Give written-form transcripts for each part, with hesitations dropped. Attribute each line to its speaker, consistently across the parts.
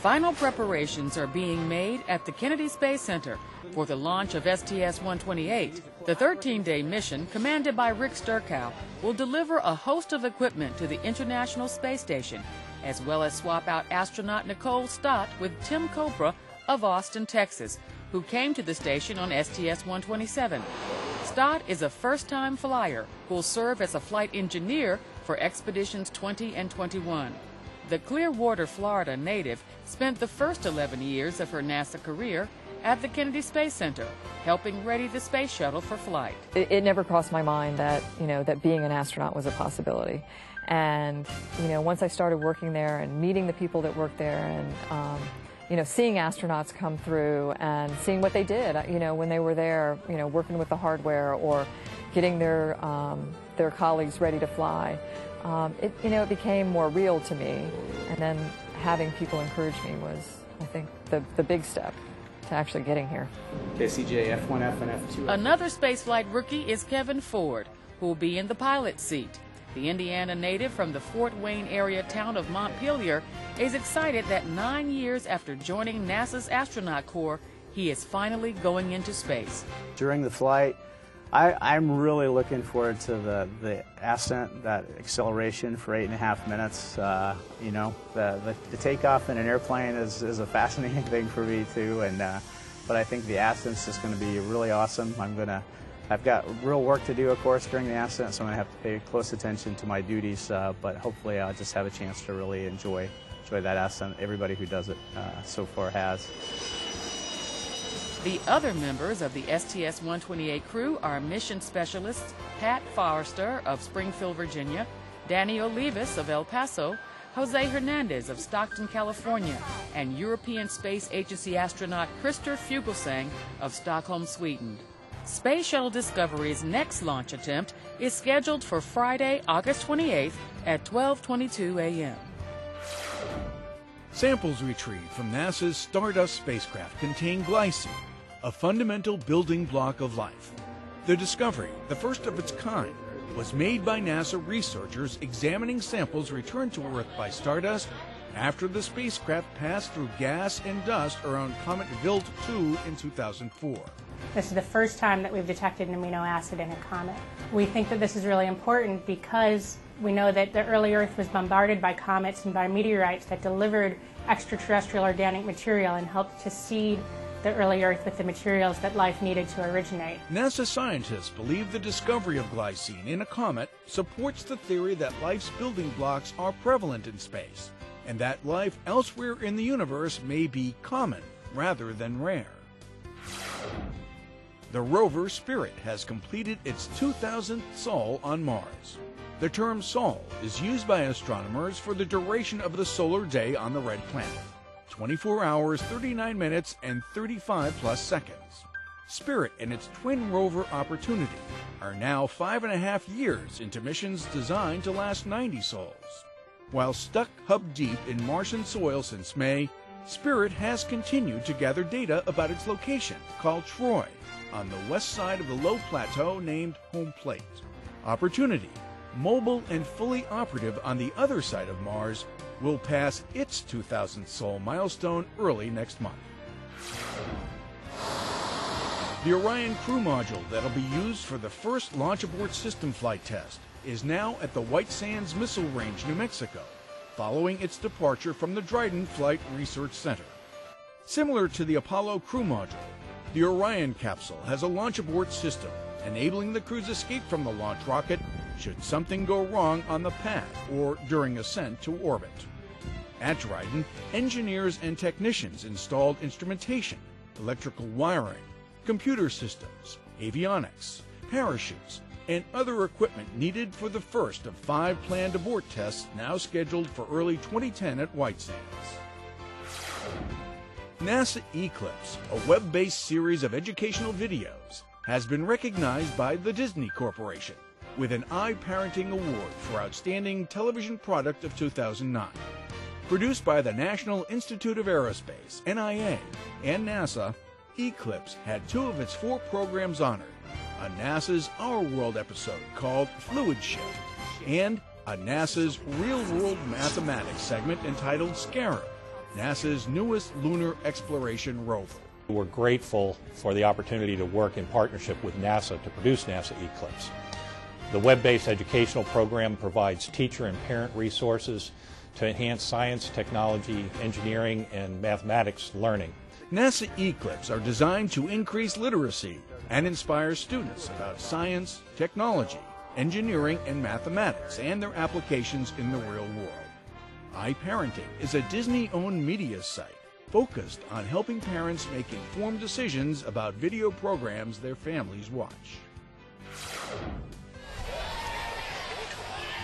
Speaker 1: Final preparations are being made at the Kennedy Space Center for the launch of STS-128. The 13-day mission, commanded by Rick Sturckow, will deliver a host of equipment to the International Space Station, as well as swap out astronaut Nicole Stott with Tim Kopra of Austin, Texas, who came to the station on STS-127. Stott is a first-time flyer who will serve as a flight engineer for Expeditions 20 and 21. The Clearwater, Florida native spent the first 11 years of her NASA career at the Kennedy Space Center, helping ready the space shuttle for flight.
Speaker 2: It never crossed my mind that, that being an astronaut was a possibility. And, once I started working there and meeting the people that worked there and, seeing astronauts come through and seeing what they did, when they were there, working with the hardware or getting their colleagues ready to fly, it became more real to me. And then having people encourage me was, I think, the big step to actually getting here.
Speaker 3: KCJ F1F and F2F.
Speaker 1: Another spaceflight rookie is Kevin Ford, who will be in the pilot's seat. The Indiana native from the Fort Wayne area town of Montpelier is excited that 9 years after joining NASA's astronaut corps, he is finally going into space.
Speaker 3: During the flight, I'm really looking forward to the ascent, that acceleration for 8.5 minutes. The takeoff in an airplane is a fascinating thing for me too, but I think the ascent is just going to be really awesome. I've got real work to do, of course, during the ascent, so I'm going to have to pay close attention to my duties, but hopefully I'll just have a chance to really enjoy that ascent. Everybody who does it so far has.
Speaker 1: The other members of the STS-128 crew are mission specialists Pat Forrester of Springfield, Virginia, Danny Olivas of El Paso, Jose Hernandez of Stockton, California, and European Space Agency astronaut Christer Fuglesang of Stockholm, Sweden. Space Shuttle Discovery's next launch attempt is scheduled for Friday, August 28th at 12:22 a.m.
Speaker 4: Samples retrieved from NASA's Stardust spacecraft contain glycine, a fundamental building block of life. The discovery, the first of its kind, was made by NASA researchers examining samples returned to Earth by Stardust after the spacecraft passed through gas and dust around Comet Wild 2 in 2004.
Speaker 5: This is the first time that we've detected an amino acid in a comet. We think that this is really important because we know that the early Earth was bombarded by comets and by meteorites that delivered extraterrestrial organic material and helped to seed the early Earth with the materials that life needed to originate.
Speaker 4: NASA scientists believe the discovery of glycine in a comet supports the theory that life's building blocks are prevalent in space, and that life elsewhere in the universe may be common rather than rare. The rover Spirit has completed its 2,000th sol on Mars. The term sol is used by astronomers for the duration of the solar day on the red planet, 24 hours, 39 minutes, and 35 plus seconds. Spirit and its twin rover Opportunity are now 5.5 years into missions designed to last 90 sols. While stuck hub deep in Martian soil since May, Spirit has continued to gather data about its location, called Troy, on the west side of the low plateau named Home Plate. Opportunity, mobile and fully operative on the other side of Mars, will pass its 2,000th sol milestone early next month. The Orion crew module that'll be used for the first Launch Abort System flight test is now at the White Sands Missile Range, New Mexico, following its departure from the Dryden Flight Research Center. Similar to the Apollo crew module, the Orion capsule has a launch abort system, enabling the crew's escape from the launch rocket should something go wrong on the path or during ascent to orbit. At Dryden, engineers and technicians installed instrumentation, electrical wiring, computer systems, avionics, parachutes, and other equipment needed for the first of 5 planned abort tests now scheduled for early 2010 at White Sands. NASA Eclipse, a web-based series of educational videos, has been recognized by the Disney Corporation with an iParenting Award for Outstanding Television Product of 2009. Produced by the National Institute of Aerospace, NIA, and NASA, Eclipse had 2 of its 4 programs honored, a NASA's Our World episode called Fluid Shift, and a NASA's Real World Mathematics segment entitled Scarab. NASA's newest lunar exploration rover.
Speaker 6: We're grateful for the opportunity to work in partnership with NASA to produce NASA Eclipse. The web-based educational program provides teacher and parent resources to enhance science, technology, engineering, and mathematics learning.
Speaker 4: NASA Eclipse are designed to increase literacy and inspire students about science, technology, engineering, and mathematics and their applications in the real world. iParenting is a Disney-owned media site focused on helping parents make informed decisions about video programs their families watch.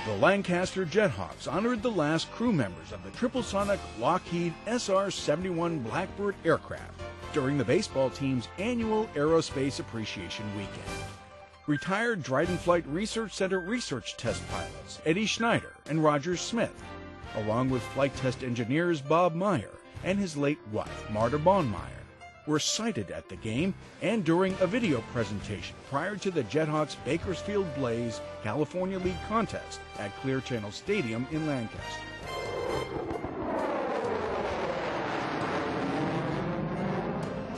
Speaker 4: The Lancaster Jethawks honored the last crew members of the triple-sonic Lockheed SR-71 Blackbird aircraft during the baseball team's annual Aerospace Appreciation Weekend. Retired Dryden Flight Research Center research test pilots Eddie Schneider and Roger Smith, along with flight test engineers Bob Meyer and his late wife, Marta Bahnmeyer, were sighted at the game and during a video presentation prior to the Jethawks Bakersfield Blaze California League contest at Clear Channel Stadium in Lancaster.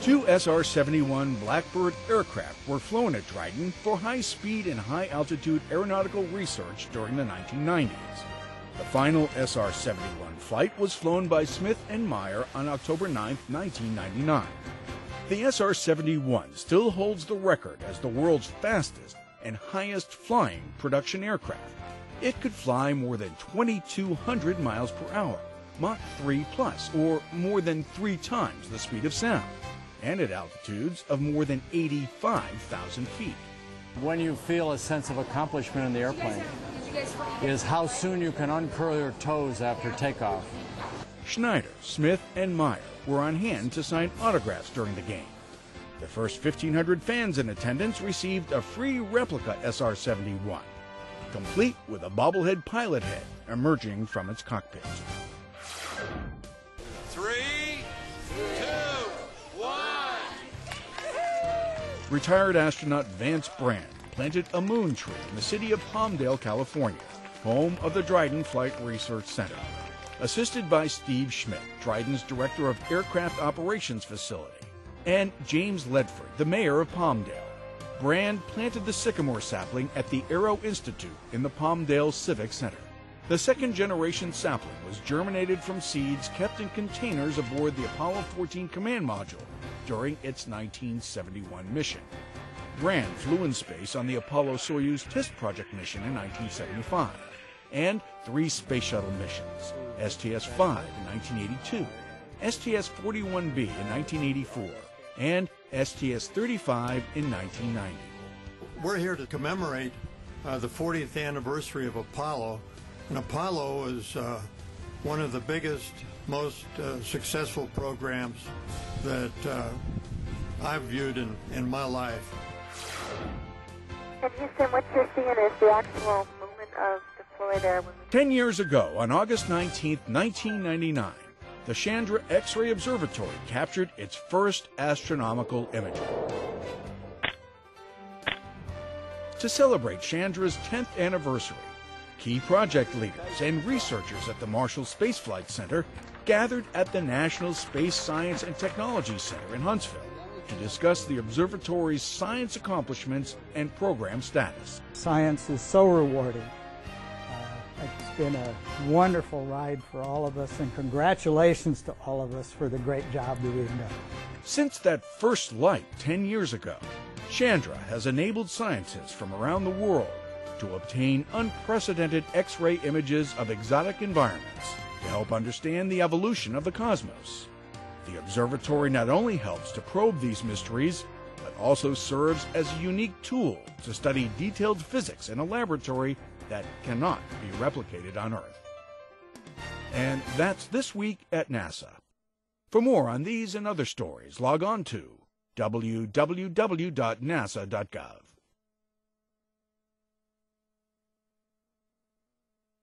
Speaker 4: Two SR-71 Blackbird aircraft were flown at Dryden for high-speed and high-altitude aeronautical research during the 1990s. The final SR-71 flight was flown by Smith and Meyer on October 9, 1999. The SR-71 still holds the record as the world's fastest and highest flying production aircraft. It could fly more than 2,200 miles per hour, Mach 3 plus, or more than 3 times the speed of sound, and at altitudes of more than 85,000 feet.
Speaker 7: When you feel a sense of accomplishment in the airplane is how soon you can uncurl your toes after takeoff.
Speaker 4: Schneider, Smith, and Meyer were on hand to sign autographs during the game. The first 1,500 fans in attendance received a free replica SR-71, complete with a bobblehead pilot head emerging from its cockpit.
Speaker 8: 3, 2, 1.
Speaker 4: Retired astronaut Vance Brand planted a moon tree in the city of Palmdale, California, home of the Dryden Flight Research Center. Assisted by Steve Schmidt, Dryden's Director of Aircraft Operations Facility, and James Ledford, the mayor of Palmdale, Brand planted the sycamore sapling at the Aero Institute in the Palmdale Civic Center. The second-generation sapling was germinated from seeds kept in containers aboard the Apollo 14 command module during its 1971 mission. Brand flew in space on the Apollo-Soyuz test project mission in 1975, and 3 space shuttle missions, STS-5 in 1982, STS-41B in 1984, and STS-35 in 1990.
Speaker 9: We're here to commemorate the 40th anniversary of Apollo, and Apollo is one of the biggest, most successful programs that I've viewed in my life.
Speaker 10: And Houston, what you're seeing is the actual movement of deployed air.
Speaker 4: 10 years ago, on August 19, 1999, the Chandra X-ray Observatory captured its first astronomical imagery. To celebrate Chandra's 10th anniversary, key project leaders and researchers at the Marshall Space Flight Center gathered at the National Space Science and Technology Center in Huntsville to discuss the observatory's science accomplishments and program status.
Speaker 11: Science is so rewarding. It's been a wonderful ride for all of us, and congratulations to all of us for the great job that we've done.
Speaker 4: Since that first light 10 years ago, Chandra has enabled scientists from around the world to obtain unprecedented X-ray images of exotic environments to help understand the evolution of the cosmos. The observatory not only helps to probe these mysteries, but also serves as a unique tool to study detailed physics in a laboratory that cannot be replicated on Earth. And that's This Week at NASA. For more on these and other stories, log on to www.nasa.gov.